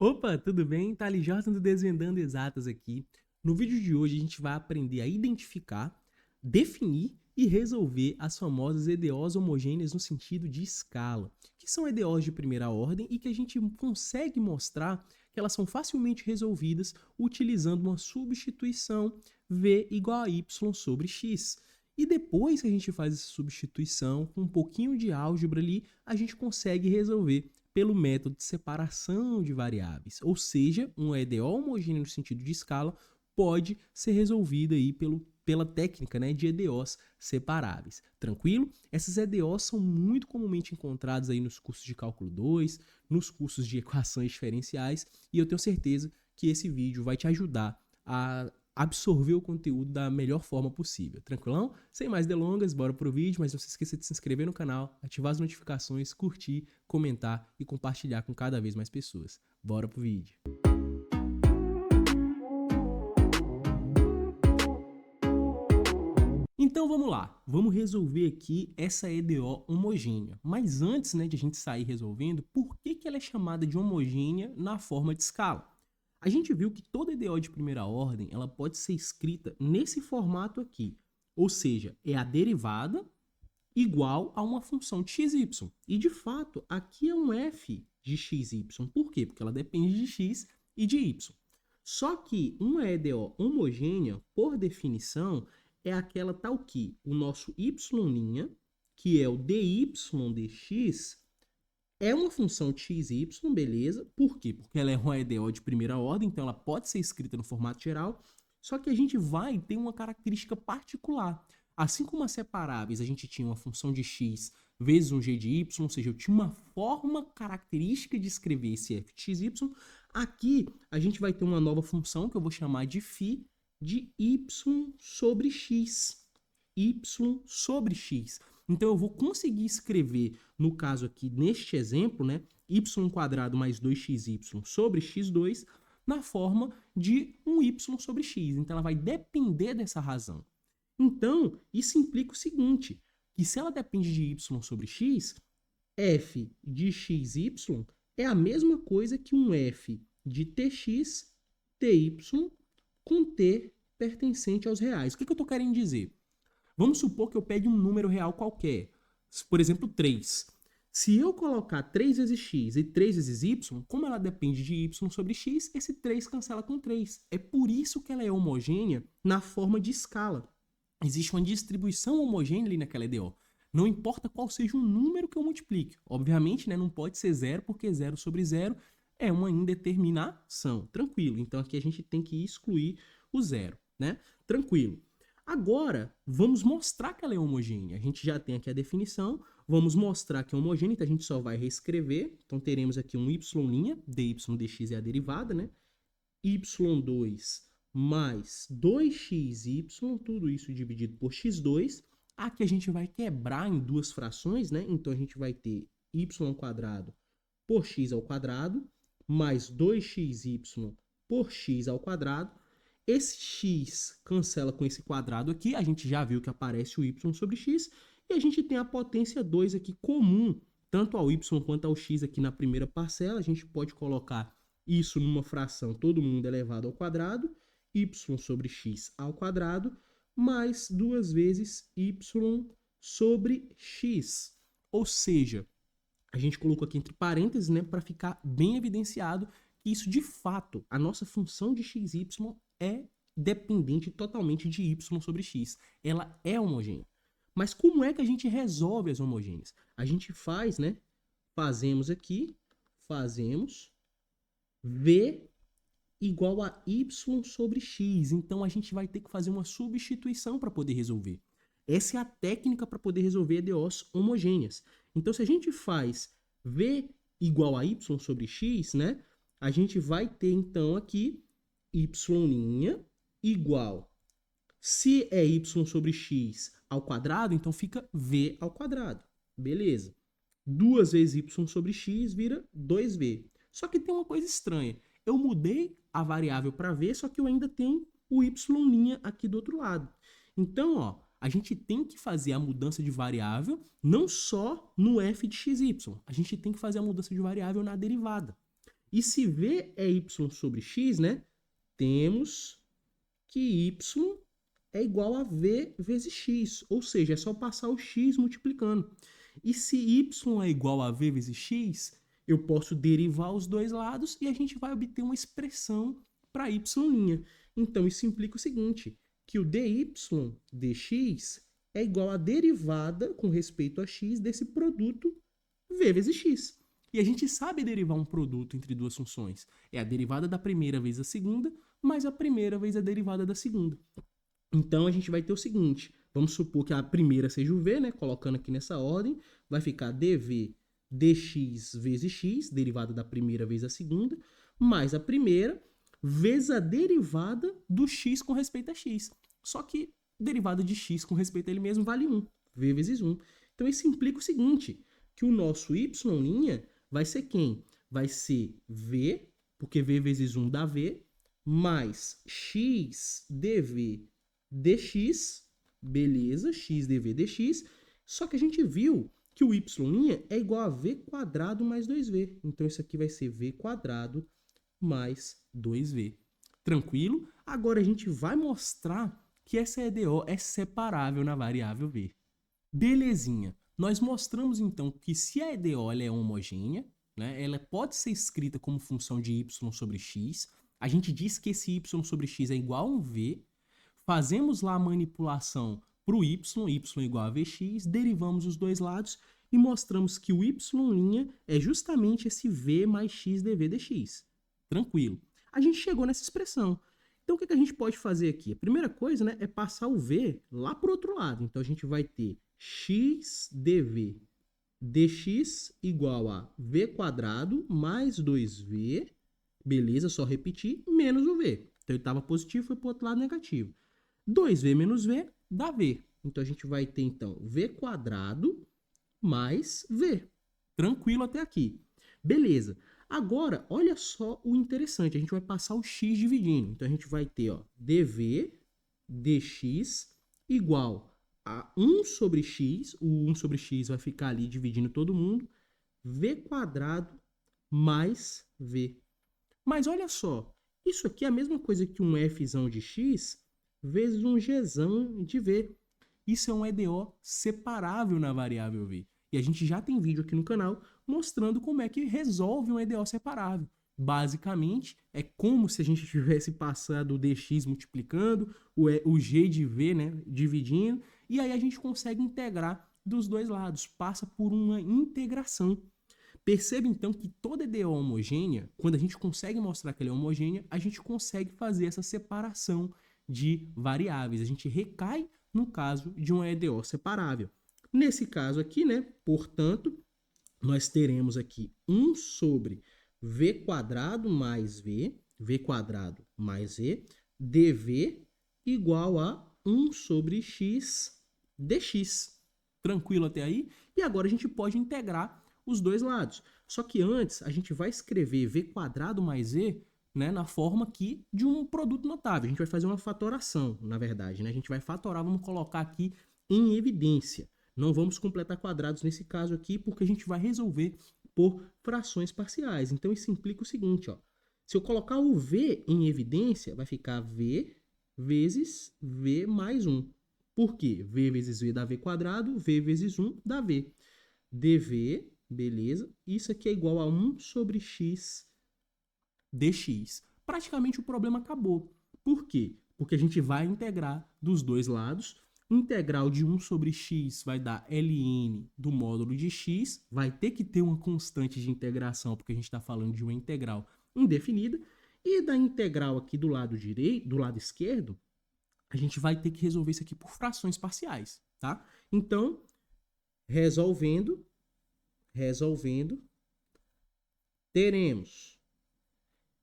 Opa, tudo bem? Thales Jordan do Desvendando Exatas aqui. No vídeo de hoje a gente vai aprender a identificar, definir e resolver as famosas EDOs homogêneas no sentido de escala, que são EDOs de primeira ordem e que a gente consegue mostrar que elas são facilmente resolvidas utilizando uma substituição V igual a Y sobre X. E depois que a gente faz essa substituição, com um pouquinho de álgebra ali, a gente consegue resolver pelo método de separação de variáveis. Ou seja, uma EDO homogênea no sentido de escala pode ser resolvida aí pela técnica, né, de EDOs separáveis. Tranquilo? Essas EDOs são muito comumente encontradas aí nos cursos de cálculo 2, nos cursos de equações diferenciais, e eu tenho certeza que esse vídeo vai te ajudar a absorver o conteúdo da melhor forma possível. Tranquilão? Sem mais delongas, bora pro vídeo, mas não se esqueça de se inscrever no canal, ativar as notificações, curtir, comentar e compartilhar com cada vez mais pessoas. Bora pro vídeo. Então vamos lá, vamos resolver aqui essa EDO homogênea. Mas antes, né, de a gente sair resolvendo, por que ela é chamada de homogênea na forma de escala? A gente viu que toda EDO de primeira ordem ela pode ser escrita nesse formato aqui, ou seja, é a derivada igual a uma função de xy. E de fato, aqui é um f de xy. Por quê? Porque ela depende de x e de y. Só que uma EDO homogênea, por definição, é aquela tal que o nosso y', que é o dy dx, é uma função de xy, beleza? Por quê? Porque ela é uma EDO de primeira ordem, então ela pode ser escrita no formato geral, só que a gente vai ter uma característica particular. Assim como as separáveis, a gente tinha uma função de x vezes um g de y, ou seja, eu tinha uma forma característica de escrever esse f de xy, aqui a gente vai ter uma nova função que eu vou chamar de φ de y sobre x. Y sobre x. Então eu vou conseguir escrever, no caso aqui, neste exemplo, né, y² mais 2xy sobre x2, na forma de um y sobre x. Então ela vai depender dessa razão. Então, isso implica o seguinte, que se ela depende de y sobre x, f de xy é a mesma coisa que um f de tx, ty, com t pertencente aos reais. O que eu estou querendo dizer? Vamos supor que eu pegue um número real qualquer, por exemplo, 3. Se eu colocar 3 vezes x e 3 vezes y, como ela depende de y sobre x, esse 3 cancela com 3. É por isso que ela é homogênea na forma de escala. Existe uma distribuição homogênea ali naquela EDO. Não importa qual seja o número que eu multiplique. Obviamente, né, não pode ser zero, porque 0 sobre 0 é uma indeterminação. Tranquilo. Então, aqui a gente tem que excluir o zero, né? Tranquilo. Agora, vamos mostrar que ela é homogênea. A gente já tem aqui a definição, vamos mostrar que é homogênea, então a gente só vai reescrever. Então, teremos aqui um y', dy dx é a derivada, né? y2 mais 2xy, tudo isso dividido por x2. Aqui a gente vai quebrar em duas frações, né? Então, a gente vai ter y² por x² mais 2xy por x². Esse x cancela com esse quadrado aqui, a gente já viu que aparece o y sobre x, e a gente tem a potência 2 aqui comum, tanto ao y quanto ao x aqui na primeira parcela. A gente pode colocar isso numa fração, todo mundo elevado ao quadrado, y sobre x ao quadrado, mais 2 vezes y sobre x. Ou seja, a gente colocou aqui entre parênteses, né, para ficar bem evidenciado que isso de fato, a nossa função de xy é dependente totalmente de y sobre x. Ela é homogênea. Mas como é que a gente resolve as homogêneas? A gente faz, né? Fazemos v igual a y sobre x. Então a gente vai ter que fazer uma substituição para poder resolver. Essa é a técnica para poder resolver EDOs homogêneas. Então se a gente faz v igual a y sobre x, né? A gente vai ter então aqui y' igual, se é y sobre x ao quadrado, então fica v ao quadrado. Beleza. 2 vezes y sobre x vira 2v. Só que tem uma coisa estranha. Eu mudei a variável para v, só que eu ainda tenho o y' aqui do outro lado. Então, ó, a gente tem que fazer a mudança de variável não só no f de xy, a gente tem que fazer a mudança de variável na derivada. E se V é y sobre x, né? Temos que y é igual a V vezes x, ou seja, é só passar o x multiplicando. E se y é igual a V vezes x, eu posso derivar os dois lados e a gente vai obter uma expressão para y'. Então, isso implica o seguinte, que o dy dx é igual à derivada com respeito a x desse produto V vezes x. E a gente sabe derivar um produto entre duas funções. É a derivada da primeira vezes a segunda, mais a primeira vezes a derivada da segunda. Então, a gente vai ter o seguinte, vamos supor que a primeira seja o v, né? Colocando aqui nessa ordem, vai ficar dv dx vezes x, derivada da primeira vezes a segunda, mais a primeira vezes a derivada do x com respeito a x. Só que derivada de x com respeito a ele mesmo vale 1, v vezes 1. Então, isso implica o seguinte, que o nosso y' vai ser quem? Vai ser v, porque v vezes 1 dá v, mais x dv dx, beleza, x dv dx, só que a gente viu que o y' é igual a v quadrado mais 2v. Então, isso aqui vai ser v quadrado mais 2v. Tranquilo? Agora a gente vai mostrar que essa EDO é separável na variável v. Belezinha. Nós mostramos, então, que se a EDO ela é homogênea, né, ela pode ser escrita como função de y sobre x. A gente diz que esse y sobre x é igual a um v. Fazemos lá a manipulação para o y igual a vx, derivamos os dois lados e mostramos que o y' é justamente esse v mais x dv dx. Tranquilo. A gente chegou nessa expressão. Então, o que a gente pode fazer aqui? A primeira coisa, né, é passar o v lá para o outro lado. Então, a gente vai ter x dv dx igual a v quadrado mais 2v, beleza, só repetir, menos o v. Então, ele estava positivo, foi para o outro lado negativo. 2v menos v dá v. Então, a gente vai ter, então, v quadrado mais v. Tranquilo até aqui. Beleza. Agora, olha só o interessante. A gente vai passar o x dividindo. Então, a gente vai ter, ó, dv dx igual a 1 sobre x. O 1 sobre x vai ficar ali dividindo todo mundo. V quadrado mais v. Mas olha só. Isso aqui é a mesma coisa que um fzão de x vezes um gzão de v. Isso é um EDO separável na variável v. E a gente já tem vídeo aqui no canal mostrando como é que resolve um EDO separável. Basicamente, é como se a gente tivesse passado o dx multiplicando, o g de v, né, dividindo, e aí a gente consegue integrar dos dois lados, passa por uma integração. Perceba, então, que toda EDO homogênea, quando a gente consegue mostrar que ela é homogênea, a gente consegue fazer essa separação de variáveis. A gente recai no caso de uma EDO separável. Nesse caso aqui, né, portanto, nós teremos aqui 1 sobre v quadrado mais v quadrado mais e, dv igual a 1 sobre x dx. Tranquilo até aí? E agora a gente pode integrar os dois lados. Só que antes, a gente vai escrever v quadrado mais e, né, na forma aqui de um produto notável. A gente vai fazer uma fatoração, na verdade, né? A gente vai fatorar, vamos colocar aqui em evidência. Não vamos completar quadrados nesse caso aqui, porque a gente vai resolver por frações parciais. Então, isso implica o seguinte, ó. Se eu colocar o v em evidência, vai ficar v vezes v mais 1. Por quê? V vezes v dá v quadrado, v vezes 1 dá v. dv, beleza? Isso aqui é igual a 1 sobre x dx. Praticamente o problema acabou. Por quê? Porque a gente vai integrar dos dois lados. Integral de 1 sobre x vai dar ln do módulo de x. Vai ter que ter uma constante de integração, porque a gente está falando de uma integral indefinida. E da integral aqui do lado direito, do lado esquerdo, a gente vai ter que resolver isso aqui por frações parciais, tá? Então, resolvendo, teremos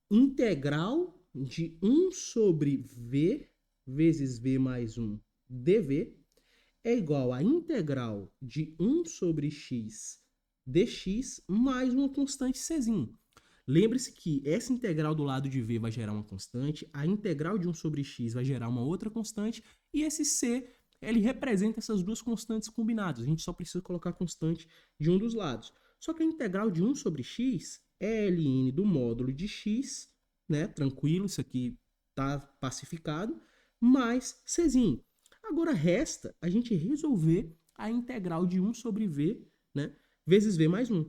integral de 1 sobre v vezes v mais 1 dv é igual a integral de 1 sobre x dx mais uma constante czinho. Lembre-se que essa integral do lado de v vai gerar uma constante, a integral de 1 sobre x vai gerar uma outra constante, e esse c, ele representa essas duas constantes combinadas. A gente só precisa colocar a constante de um dos lados. Só que a integral de 1 sobre x é ln do módulo de x, né? Tranquilo, isso aqui tá pacificado, mais czinho. Agora resta a gente resolver a integral de 1 sobre v, né? Vezes v mais 1.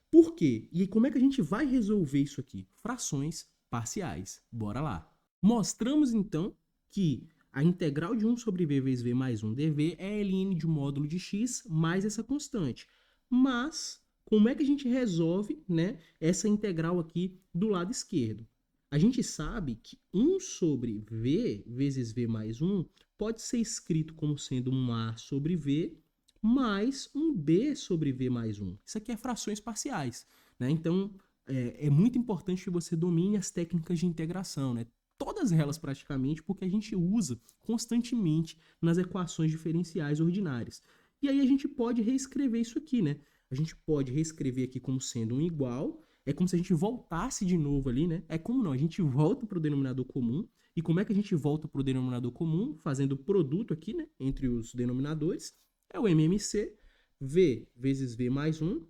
Por quê? E como é que a gente vai resolver isso aqui? Frações parciais. Bora lá. Mostramos, então, que a integral de 1 sobre v vezes v mais 1 dv é ln de um módulo de x mais essa constante. Mas, como é que a gente resolve, né, essa integral aqui do lado esquerdo? A gente sabe que 1 sobre v vezes v mais 1 pode ser escrito como sendo um a sobre v mais um b sobre v mais 1. Isso aqui é frações parciais, né? Então, é muito importante que você domine as técnicas de integração, né? Todas elas praticamente, porque a gente usa constantemente nas equações diferenciais ordinárias. E aí a gente pode reescrever isso aqui, né? A gente pode reescrever aqui como sendo um igual, é como se a gente voltasse de novo ali, né? É como não, a gente volta para o denominador comum. E como é que a gente volta para o denominador comum? Fazendo o produto aqui, né? Entre os denominadores. É o MMC, V vezes V mais 1.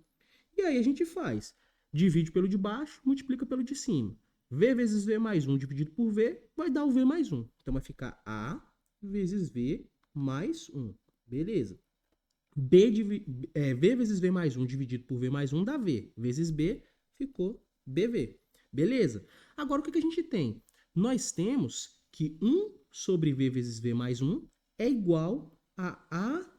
E aí a gente faz. Divide pelo de baixo, multiplica pelo de cima. V vezes V mais 1 dividido por V vai dar o V mais 1. Então vai ficar A vezes V mais 1. Beleza. V vezes V mais 1 dividido por V mais 1 dá V. Vezes B ficou BV. Beleza. Agora o que a gente tem? Nós temos que 1 sobre V vezes V mais 1 é igual a A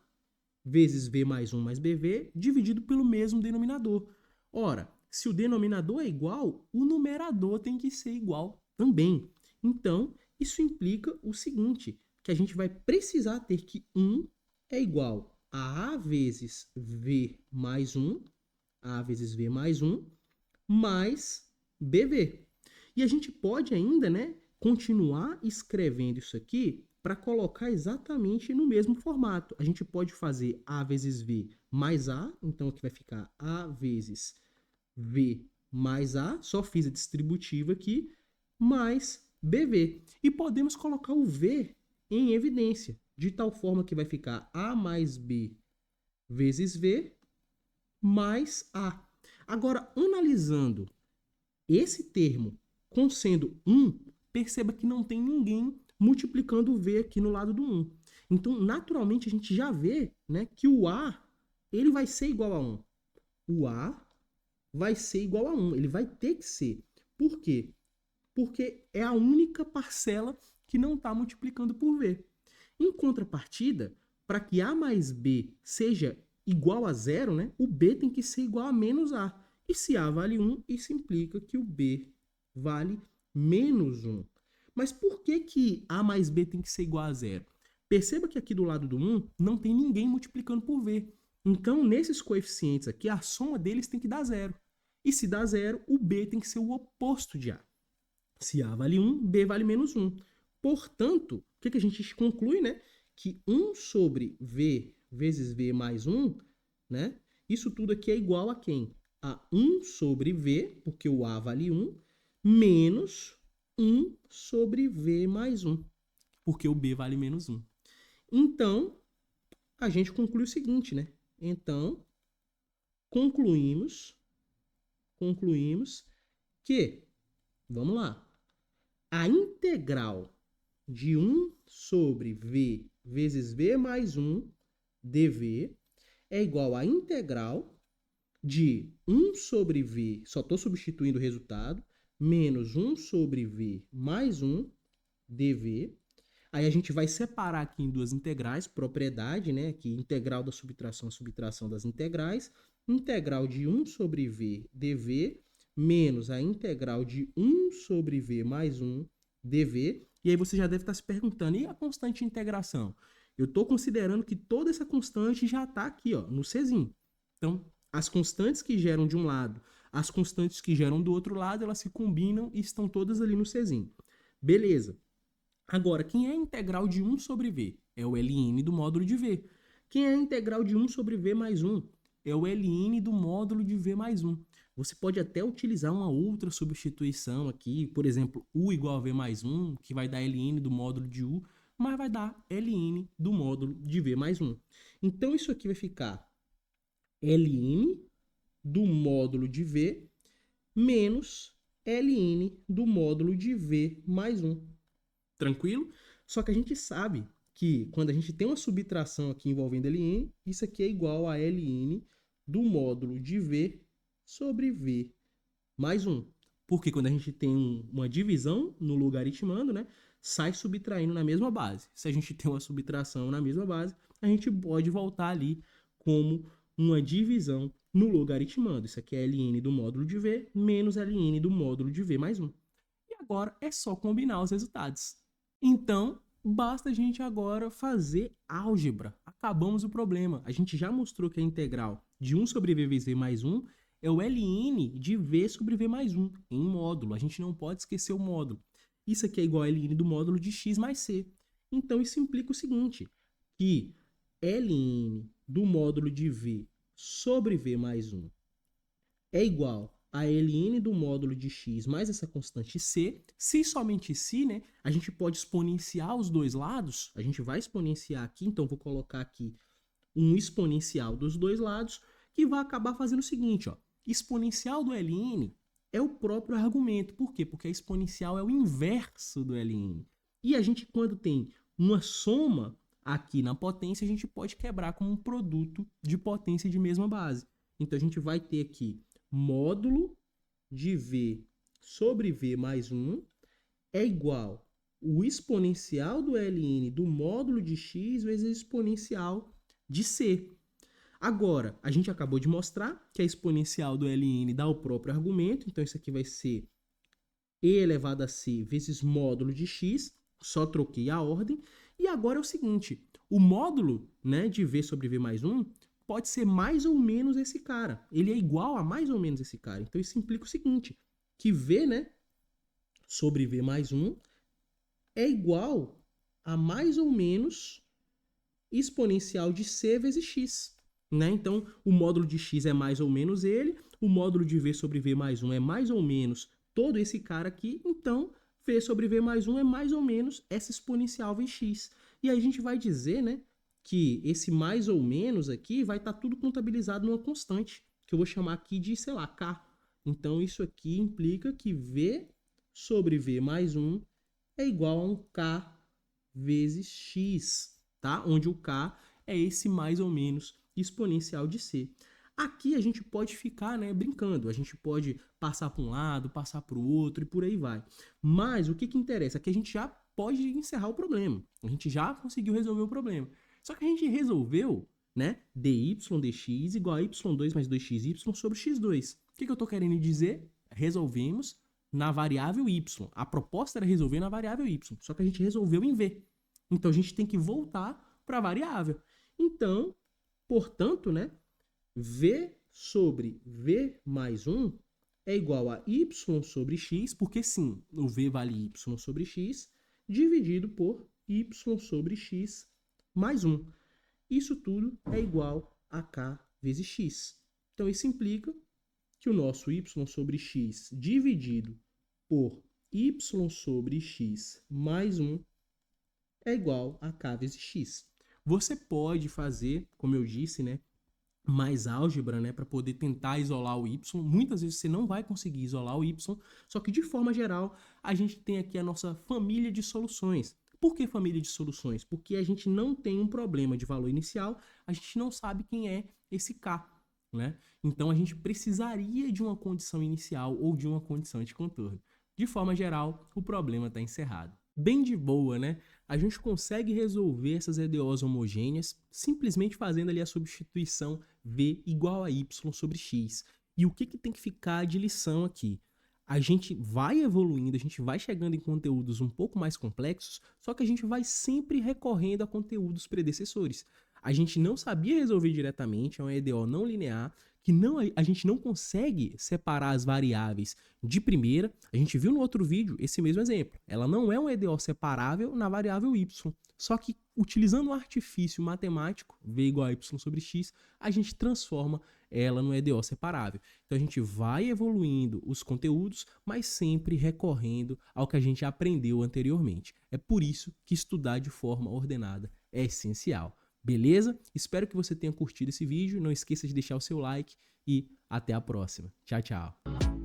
vezes V mais 1 mais BV dividido pelo mesmo denominador. Ora, se o denominador é igual, o numerador tem que ser igual também. Então, isso implica o seguinte, que a gente vai precisar ter que 1 é igual a vezes V mais 1, A vezes V mais 1, mais BV. E a gente pode ainda, né, continuar escrevendo isso aqui para colocar exatamente no mesmo formato. A gente pode fazer A vezes V mais A, então aqui vai ficar A vezes V mais A, só fiz a distributiva aqui, mais BV. E podemos colocar o V em evidência, de tal forma que vai ficar A mais B vezes V mais A. Agora, analisando esse termo com sendo 1, perceba que não tem ninguém multiplicando o V aqui no lado do 1. Então, naturalmente, a gente já vê, né, que o A ele vai ser igual a 1. O A vai ser igual a 1. Ele vai ter que ser. Por quê? Porque é a única parcela que não está multiplicando por V. Em contrapartida, para que A mais B seja igual a 0, né, o B tem que ser igual a menos A. E se A vale 1, isso implica que o B vale menos 1. Mas por que A mais B tem que ser igual a 0? Perceba que aqui do lado do 1 não tem ninguém multiplicando por V. Então, nesses coeficientes aqui, a soma deles tem que dar 0. E se dá 0, o B tem que ser o oposto de A. Se A vale 1, B vale menos 1. Portanto, o que a gente conclui, né? Que 1 sobre V vezes V mais 1, né? Isso tudo aqui é igual a quem? A 1 sobre V, porque o A vale 1, menos 1 sobre V mais 1, porque o B vale menos 1. Então, a gente conclui o seguinte, né? Então, concluímos que, vamos lá, a integral de 1 sobre V vezes V mais 1 dV é igual à integral de 1 sobre V, só estou substituindo o resultado, menos 1 sobre V mais 1 dV. Aí a gente vai separar aqui em duas integrais, propriedade, né? Aqui, integral da subtração, subtração das integrais. Integral de 1 sobre V dV menos a integral de 1 sobre V mais 1 dV. E aí você já deve estar se perguntando, e a constante de integração? Eu estou considerando que toda essa constante já está aqui, ó, no Czinho. Então, as constantes que geram de um lado, as constantes que geram do outro lado, elas se combinam e estão todas ali no Czinho. Beleza. Agora, quem é a integral de 1 sobre V? É o ln do módulo de V. Quem é a integral de 1 sobre V mais 1? É o ln do módulo de V mais 1. Você pode até utilizar uma outra substituição aqui, por exemplo, U igual a V mais 1, que vai dar ln do módulo de U, mas vai dar ln do módulo de V mais 1. Então, isso aqui vai ficar ln do módulo de V menos ln do módulo de V mais 1. Tranquilo? Só que a gente sabe que quando a gente tem uma subtração aqui envolvendo ln, isso aqui é igual a ln do módulo de V sobre V mais 1. Porque quando a gente tem uma divisão no logaritmando, né, sai subtraindo na mesma base. Se a gente tem uma subtração na mesma base, a gente pode voltar ali como uma divisão no logaritmando. Isso aqui é ln do módulo de V menos ln do módulo de V mais 1. E agora é só combinar os resultados. Então, basta a gente agora fazer álgebra. Acabamos o problema. A gente já mostrou que a integral de 1 sobre V vezes V mais 1 é o ln de V sobre V mais 1 em módulo. A gente não pode esquecer o módulo. Isso aqui é igual a ln do módulo de x mais c. Então, isso implica o seguinte, que ln do módulo de V sobre V mais 1 é igual a ln do módulo de x mais essa constante c. Se somente se, né, a gente pode exponenciar os dois lados. A gente vai exponenciar aqui, então vou colocar aqui um exponencial dos dois lados, que vai acabar fazendo o seguinte, ó. Exponencial do ln é o próprio argumento. Por quê? Porque a exponencial é o inverso do ln. E a gente, quando tem uma soma aqui na potência, a gente pode quebrar como um produto de potência de mesma base. Então, a gente vai ter aqui módulo de V sobre V mais 1 é igual o exponencial do ln do módulo de x vezes o exponencial de c. Agora, a gente acabou de mostrar que a exponencial do ln dá o próprio argumento, então isso aqui vai ser e elevado a c vezes módulo de x, só troquei a ordem. E agora é o seguinte, o módulo, né, de v sobre v mais 1 pode ser mais ou menos esse cara. Ele é igual a mais ou menos esse cara. Então isso implica o seguinte, que v, né, sobre v mais 1 é igual a mais ou menos exponencial de c vezes x. Né? Então, o módulo de x é mais ou menos ele, o módulo de v sobre v mais 1 é mais ou menos todo esse cara aqui, então v sobre v mais 1 é mais ou menos essa exponencial vx. E aí a gente vai dizer, né, que esse mais ou menos aqui vai estar tudo contabilizado numa constante, que eu vou chamar aqui de, sei lá, k. Então, isso aqui implica que v sobre v mais 1 é igual a um k vezes x, tá? Onde o k é esse mais ou menos exponencial de c. Aqui a gente pode ficar, né, brincando, a gente pode passar para um lado, passar para o outro e por aí vai. Mas o que interessa é que a gente já pode encerrar o problema, a gente já conseguiu resolver o problema. Só que a gente resolveu, né, dy dx igual a y2 mais 2xy sobre x2. O que eu estou querendo dizer? Resolvemos na variável y. A proposta era resolver na variável y, só que a gente resolveu em v. Então a gente tem que voltar para a variável. Então, portanto, né, v sobre v mais 1 é igual a y sobre x, porque sim, o v vale y sobre x, dividido por y sobre x mais 1. Isso tudo é igual a k vezes x. Então, isso implica que o nosso y sobre x dividido por y sobre x mais 1 é igual a k vezes x. Você pode fazer, como eu disse, né, mais álgebra, né, para poder tentar isolar o y. Muitas vezes você não vai conseguir isolar o y, só que de forma geral a gente tem aqui a nossa família de soluções. Por que família de soluções? Porque a gente não tem um problema de valor inicial, a gente não sabe quem é esse k, né? Então a gente precisaria de uma condição inicial ou de uma condição de contorno. De forma geral, o problema está encerrado. Bem de boa, né? A gente consegue resolver essas EDOs homogêneas simplesmente fazendo ali a substituição v igual a y sobre x. E o que tem que ficar de lição aqui? A gente vai evoluindo, a gente vai chegando em conteúdos um pouco mais complexos, só que a gente vai sempre recorrendo a conteúdos predecessores. A gente não sabia resolver diretamente, é uma EDO não linear, que a gente não consegue separar as variáveis de primeira. A gente viu no outro vídeo esse mesmo exemplo. Ela não é um EDO separável na variável y. Só que utilizando o artifício matemático, v igual a y sobre x, a gente transforma ela no EDO separável. Então a gente vai evoluindo os conteúdos, mas sempre recorrendo ao que a gente aprendeu anteriormente. É por isso que estudar de forma ordenada é essencial. Beleza? Espero que você tenha curtido esse vídeo. Não esqueça de deixar o seu like e até a próxima. Tchau, tchau.